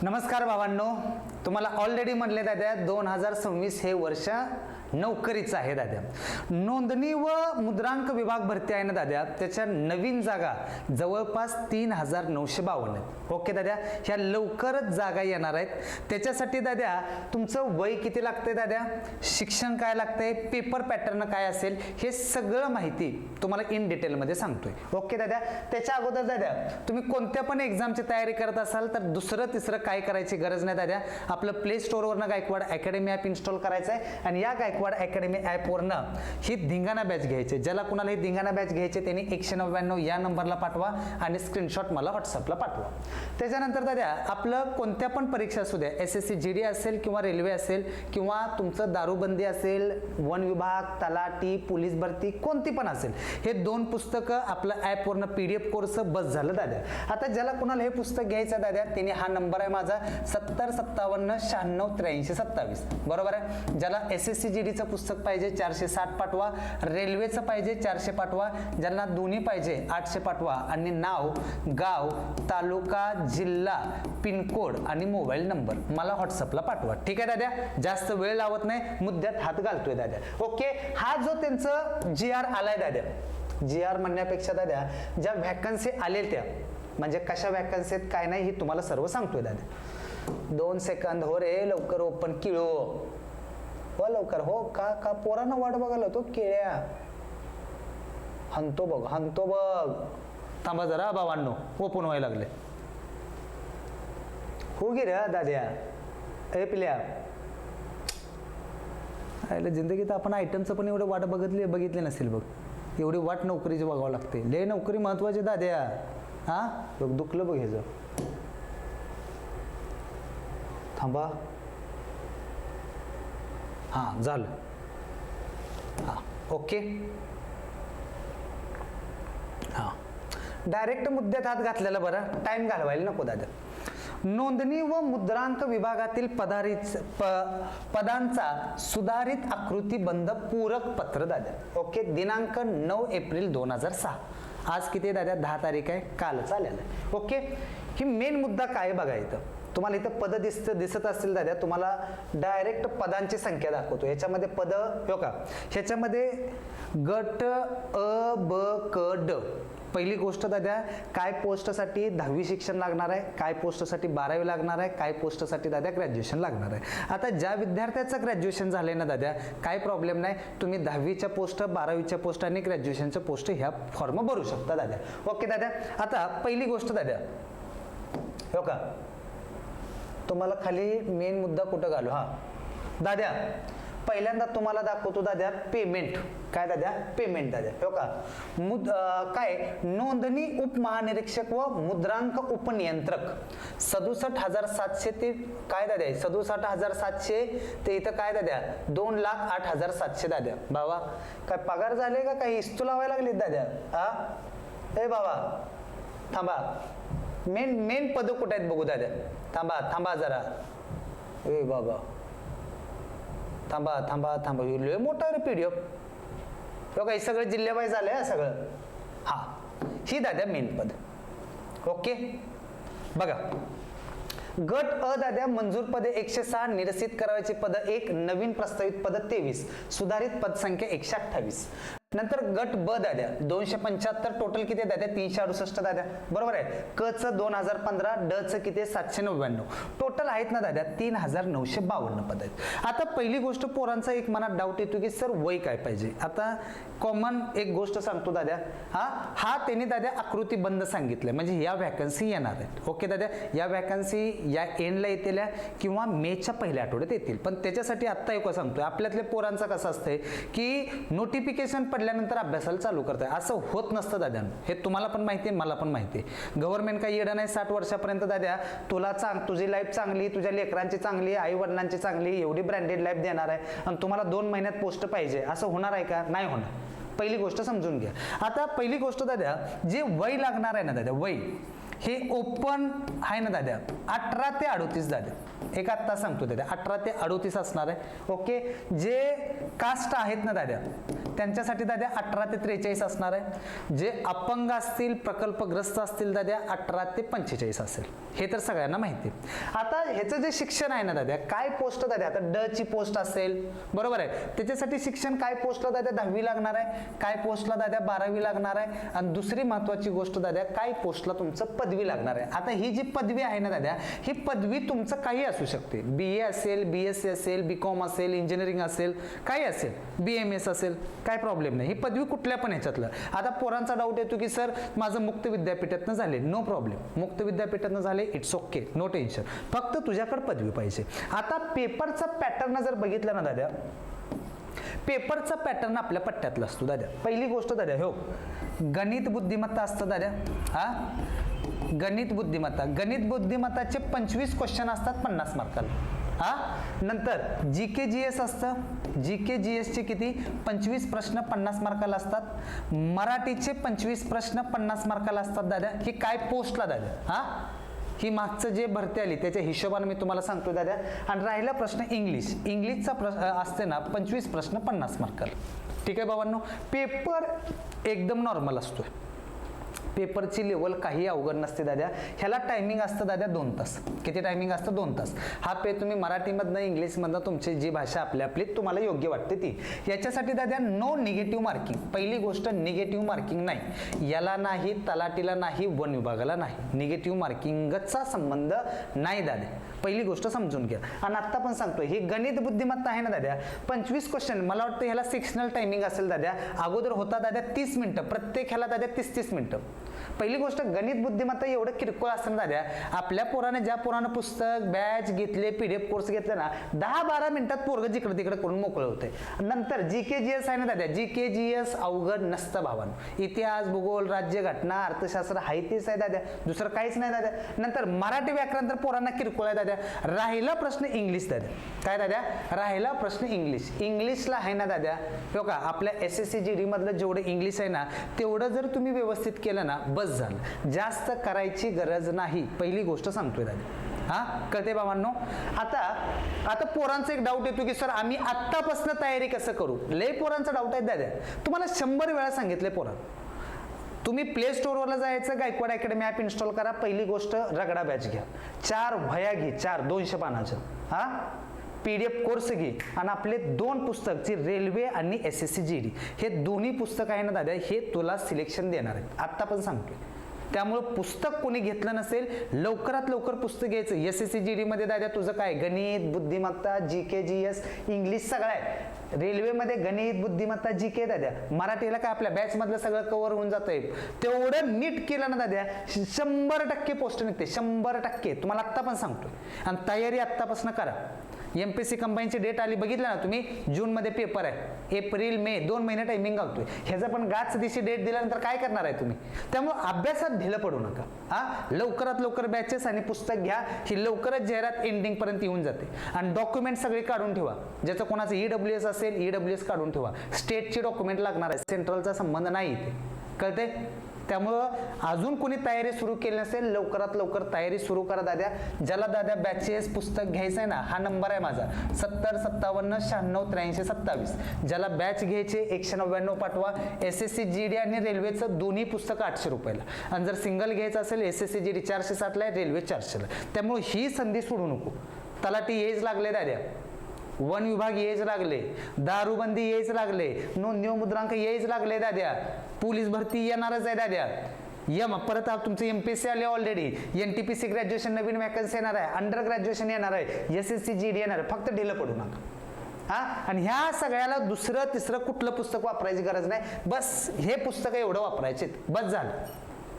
नमस्कार भावांनो, तुम्हाला ऑलरेडी म्हणले दादा 2026 हे वर्ष नोकरीचं आहे दादा. नोंदणी व मुद्रांक विभाग भरती आहे ना दादा, त्याच्या नवीन जागा जवळपास 3952 आहेत. ओके दादा, ह्या लवकरच जागा येणार आहेत. त्याच्यासाठी दादा तुमचं वय किती लागतंय दादा, शिक्षण काय लागतंय, पेपर पॅटर्न काय असेल, हे सगळं माहिती तुम्हाला इन डिटेलमध्ये सांगतोय. ओके दादा, त्याच्या अगोदर दादा तुम्ही कोणत्या पण एक्झामची तयारी करत असाल तर दुसरं तिसरं काय करायची गरज नाही दादा. आपलं प्ले स्टोअरवरनं गायकवाड अकॅडमी ॲप इन्स्टॉल करायचं आहे आणि या गायकवाड अकॅडमी ॲपवरनं ही धिंगाणा बॅच घ्यायचे. ज्याला कुणाला ही धिंगाणा बॅच घ्यायचे त्यांनी 199 या नंबरला पाठवा आणि स्क्रीनशॉट मला व्हॉट्सअपला पाठवा. त्याच्यानंतर दादा आपलं कोणत्या पण परीक्षा असू द्या, SSC GD असेल किंवा रेल्वे असेल किंवा तुमचं दारूबंदी असेल, वन विभाग, तलाठी, पोलीस भरती कोणती पण असेल, हे 2 पुस्तकं आपलं ॲपवरनं PDF कोर्स बस झालं दादा. आता ज्याला कुणाला हे पुस्तक घ्यायचं दादा त्यांनी हा नंबर आहे माझा 7057969327 बरोबर आहे. ज्याला SSC GDचं पुस्तक पाहिजे 460 पाठवा, रेल्वेचं पाहिजे 400 पाठवा, ज्यांना दोन्ही पाहिजे 800 पाठवा आणि नाव, गाव, तालुका, जिल्हा, पिनकोड आणि मोबाईल नंबर मला व्हॉट्सअपला पाठवा. ठीक आहे दादा, जास्त वेळ लावत नाही, मुद्द्यात हात घालतोय दादा. ओके, हा जो त्यांचं GR आलाय दादा, GR म्हणण्यापेक्षा दादा ज्या व्हॅकन्सी आलेल्या त्या म्हणजे कशा व्हॅकन्सी आहेत काय नाही हे तुम्हाला सर्व सांगतोय दादा. 2 सेकंद हो रे, लवकर ओपन किळो हो, लवकर हो. का पोरांना वाट बघायला तो केळ्या हंतो बघ. थांबा जरा भावांनो, ओपन व्हायला लागले. हो गे रे दाद्या, ए पिल्या जिंदगीत आपण आयटमचं पण एवढं वाट बघितले नसेल बघ. एवढी वाट नोकरीची बघावं लागते. लय नोकरी महत्वाची दाद्या. हा बघ दुखलं बघ ह्याचं. थांबा, हां झालं. हां ओके, हां डायरेक्ट मुद्द्यात हात घातलेला बरं, टाइम घालवायला नको दादा. नोंदणी व मुद्रांक विभागातील पदांचा सुधारित आकृतीबंध पूरक पत्र दादा. ओके, दिनांक 9 एप्रिल 2006. आज किती दादा, 10 तारीख आहे, काल चालेल. ओके, ही मेन मुद्दा काय बघा. इथं तुम्हाला इथं पद दिसत असतील दादा, तुम्हाला डायरेक्ट पदांची संख्या दाखवतो. ह्याच्यामध्ये पद हो का, ह्याच्यामध्ये गट अ ब क ड. पहिली गोष्ट दादा, काय पोस्टसाठी 10वी शिक्षण लागणार आहे, काय पोस्टसाठी 12वी लागणार आहे, काय पोस्टसाठी दादा ग्रॅज्युएशन लागणार आहे. आता ज्या विद्यार्थ्याचं ग्रॅज्युएशन झालंय ना दादा, काय प्रॉब्लेम नाही, तुम्ही 10वीच्या पोस्ट, 12वीच्या पोस्ट आणि ग्रॅज्युएशनच्या पोस्ट ह्या फॉर्म भरू शकता दादा. ओके दादा, आता पहिली गोष्ट दादा हो का, तुम्हाला खाली मेन मुद्दा कुठं घालू. हा दादा, पहिल्यांदा तुम्हाला दाखवतो दादा पेमेंट. काय दादा, पेमेंट दादा हो का. काय नोंदणी उपमहानिरीक्षक व मुद्रांक उपनियंत्रक 67,700 ते काय दादा 67,700 ते इथं काय दादा 2,08,700 दादा. बाबा काय पगार झाले का, काही इस्तू लावायला लागले दादा. हा ए बाबा थांबा, मेन पद कुठे आहेत बघू दादा. थांबा जरा. ए बाबा थांबा लय मोठा रे PDF बघा. हे सगळं जिल्ह्याबाई झालंय हा सगळं. हा ही दादा मेन पद. ओके बघा, गट अ दादा मंजूर पदे 106, निरसित करायची पद 1, नवीन प्रस्तावित पद 23, सुधारित पदसंख्या 128. नंतर गट ब दादा 275, टोटल किती दादा 368 दादा बरोबर आहे. क च 2015, ड च किती 799, टोटल आहेत ना दादा 3,952 पद आहेत. आता पहिली गोष्ट पोरांचा एक मनात डाऊट येतो की सर वय काय पाहिजे. आता कॉमन एक गोष्ट सांगतो दादा, हा त्यांनी दादा आकृतीबंध सांगितलंय म्हणजे या व्हॅकन्सी येणार आहेत. ओके दादा, या व्हॅकन्सी या एंडला येतील किंवा मेच्या पहिल्या आठवड्यात येतील. पण त्याच्यासाठी आत्ता एक सांगतोय, आपल्यातल्या पोरांचा कसं असतंय की नोटिफिकेशन पडल्यानंतर अभ्यासाला चालू करताय, असं होत नसतं दादा. हे तुम्हाला पण माहिती आहे, मला पण माहिती आहे. गव्हर्नमेंट काही येडं नाही. 60 वर्षापर्यंत दादा तुला तुझी लाईफ चांगली, तुझ्या लेकरांची चांगली, आई वडिलांची चांगली, एवढी ब्रँडेड लाईफ देणार आहे आणि तुम्हाला 2 महिन्यात पोस्ट पाहिजे असं होणार आहे का, नाही होणार. पहिली गोष्ट समजून घ्या. आता पहिली गोष्ट दादा, जे वय लागणार आहे ना दादा, वय हे ओपन आहे ना दादा 18 ते 38 दादा. एक आत्ता सांगतो दादा 18 ते 38 असणार आहे. ओके, जे कास्ट आहेत ना दादा त्यांच्यासाठी दाद्या 18 ते 43 असणार आहे. जे अपंग असतील, प्रकल्पग्रस्त असतील दाद्या 18 ते 45 असेल. हे तर सगळ्यांना माहिती. आता ह्याचं जे शिक्षण आहे ना दाद्या, काय पोस्ट दाद्या, आता ड ची पोस्ट असेल, बरोबर आहे, त्याच्यासाठी शिक्षण काय पोस्टला दाद्या 10वी लागणार आहे, काय पोस्टला दाद्या 12वी लागणार आहे, आणि दुसरी महत्वाची गोष्ट दाद्या, काय पोस्टला तुमचं पदवी लागणार आहे. आता ही जी पदवी आहे ना दाद्या, ही पदवी तुमचं काही असू शकते. BA असेल, BSc असेल, BCom असेल, इंजिनिअरिंग असेल, काही असेल, BMS असेल, काय प्रॉब्लेम नाही. ही पदवी कुठल्या पण ह्याच्यातलं. आता पोरांचा डाऊट येतो की सर माझं मुक्त विद्यापीठातनं झाले, नो प्रॉब्लेम, मुक्त विद्यापीठातनं झाले, इट्स ओके, नो टेन्शन, फक्त तुझ्याकडे पदवी पाहिजे. आता पेपरचा पॅटर्न जर बघितला ना दाद्या, पेपरचा पॅटर्न आपल्या पट्ट्यातला असतो दाद्या. पहिली गोष्ट दाद्या, हो गणित बुद्धिमत्ता असतं दाद्या. हा गणित बुद्धिमत्ता, गणित बुद्धिमत्ताचे 25 क्वेश्चन असतात 50 मार्काला. हा नंतर GK GS असतं. GK GS चे किती 25 प्रश्न 50 मार्काला असतात. मराठीचे 25 प्रश्न 50 मार्काला असतात दाद्या. ही काय पोस्टला दाद्या, हा ही मागचं जे भरती आली त्याच्या हिशोबाने मी तुम्हाला सांगतो दाद्या. आणि राहिला प्रश्न इंग्लिश, इंग्लिशचा प्रश्न असते ना 25 प्रश्न 50 मार्काला. ठीक आहे बाबांनो, पेपर एकदम नॉर्मल असतोय. पेपरची लेवल काही अवघड नसते दाद्या. ह्याला टायमिंग असतं दाद्या 2 तास. किती टायमिंग असतं? 2 तास. हा तुम्ही मराठीमधनं इंग्लिशमधनं तुमची जी भाषा आपली तुम्हाला योग्य वाटते ती. याच्यासाठी दाद्या नो निगेटिव्ह मार्किंग. पहिली गोष्ट निगेटिव्ह मार्किंग नाही, याला नाही, तलाठीला नाही, वन विभागाला नाही. निगेटिव्ह मार्किंगचा संबंध नाही दाद्या, पहिली गोष्ट समजून घ्या. आणि आत्ता पण सांगतोय, ही गणित बुद्धिमत्ता आहे ना दाद्या, 25 क्वेश्चन, मला वाटतं ह्याला सेक्शनल टायमिंग असेल दाद्या. अगोदर होता दाद्या 30 मिनिटं, प्रत्येक ह्याला दाद्या 30 मिनिटं. पहिली गोष्ट गणित बुद्धिमत्ता एवढं किरकोळ असताना दाद्या, आपल्या पोराने ज्या पोरानं पुस्तक बॅच घेतले, PDF कोर्स घेतले ना, 10-12 मिनिटात पोरग जिकडे तिकडे करून मोकळं होते. नंतर GK GS आहे ना दाद्या, GK GS अवघड नसतं भावानं. इतिहास, भूगोल, राज्य घटना, अर्थशास्त्र हाय तेच आहे दाद्या, दुसरं काहीच नाही दाद्या. नंतर मराठी व्याकरण तर पोरांना किरकोळ आहे दाद्या. राहिला प्रश्न इंग्लिश दाद्या. काय दाद्या? राहिला प्रश्न इंग्लिश. इंग्लिशला आहे ना दाद्या, हो का, आपल्या SSC GD मधलं जेवढं इंग्लिश आहे ना, तेवढं जर तुम्ही व्यवस्थित केलं ना बस झालं, जास्त करायची गरज नाही. पहिली गोष्ट सांगतोय दादा. हा कळते बाबांनो. आता पोरांचा एक डाऊट येतो की सर आम्ही आत्तापासून तयारी कसं करू. लय पोरांचा डाऊट आहे दादा, तुम्हाला 100 वेळा सांगितले पोरांना, तुम्ही प्ले स्टोअरवरला जायचं, गायकवाड अकॅडमी ॲप इन्स्टॉल करा. पहिली गोष्ट रगडा बॅच घ्या, 4 वह्या घे, 200 पानाचं, हा PDF कोर्स घे, आणि आपले 2 पुस्तक जे रेल्वे आणि SSC GD हे दोन्ही पुस्तक आहे ना दादा, हे तुला सिलेक्शन देणार आहेत, आत्ता पण सांगतोय. त्यामुळे पुस्तक कोणी घेतलं नसेल, लवकरात लवकर पुस्तक घ्यायचं. SSC GD मध्ये दादा तुझं काय गणित बुद्धिमत्ता, GK GS, इंग्लिश सगळं आहे. रेल्वेमध्ये गणित बुद्धिमत्ता GK दाद्या. मराठीला काय आपल्या बॅच मधलं सगळं कव्हर होऊन जातंय. तेवढं नीट केलं ना दाद्या, 100% पोस्ट निघते, 100%. तुम्हाला आत्ता पण सांगतोय. आणि तयारी आत्तापासून करा. MPSC कंबाईनची डेट आली, बघितलं ना तुम्ही, जून मध्ये पेपर आहे, एप्रिल मे 2 महिने टायमिंग घालतोय. ह्याचा पण गाच दिवशी डेट दिल्यानंतर काय करणार आहे तुम्ही. त्यामुळे अभ्यासात ढिलं पडू नका. हा लवकरात लवकर बॅचेस आणि पुस्तक घ्या. ही लवकरच जाहिरात एंडिंग पर्यंत येऊन जाते. आणि डॉक्युमेंट सगळे काढून ठेवा. ज्याचं कोणाचं EWS असेल, EWS काढून ठेवा. स्टेटची डॉक्युमेंट लागणार आहे, सेंट्रलचा संबंध नाही इथे, कळते. त्यामुळं अजून कोणी तयारी सुरू केली नसेल, लवकरात लवकर तयारी सुरू करा दाद्या. ज्याला दाद्या बॅचेस पुस्तक घ्यायचं आहे ना, हा नंबर आहे माझा 70 57 96 83 27. ज्याला बॅच घ्यायचे 199 पाठवा. SSC GD आणि रेल्वेचं दोन्ही पुस्तक 800 रुपयाला. आणि जर सिंगल घ्यायचं असेल, SSC GD 460 ला, रेल्वे 400 ला. त्यामुळे ही संधी सोडू नको. तलाठी येच लागले दाद्या, वन विभाग येच लागले, दारूबंदी येच लागले, नोंदणी मुद्रांक येच लागले दाद्या, पोलीस भरती येणारच आहे दाद्या. परत तुमचं MPSC आले ऑलरेडी, NTPC ग्रॅज्युएशन नवीन वॅकन्सी येणार आहे, अंडर ग्रॅज्युएशन येणार आहे, SSC GD येणार आहे. फक्त ढिलं पडू नका. हा आणि ह्या सगळ्याला दुसरं तिसरं कुठलं पुस्तक वापरायची गरज नाही. बस हे पुस्तक एवढं वापरायचे, बस झालं.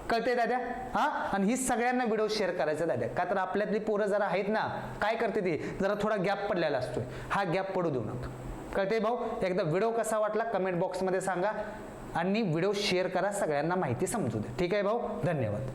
कळते दाद्या. हा आणि ही सगळ्यांना व्हिडिओ शेअर करायचा दाद्या. का तर आपल्यातली पोरं जरा आहेत ना, काय करते ती, जरा थोडा गॅप पडलेला असतोय. हा गॅप पडू देऊ नका. कळते भाऊ. एकदा व्हिडिओ कसा वाटला कमेंट बॉक्समध्ये सांगा, आणि व्हिडिओ शेअर करा, सगळ्यांना माहिती समजू दे. ठीक आहे भाऊ, धन्यवाद.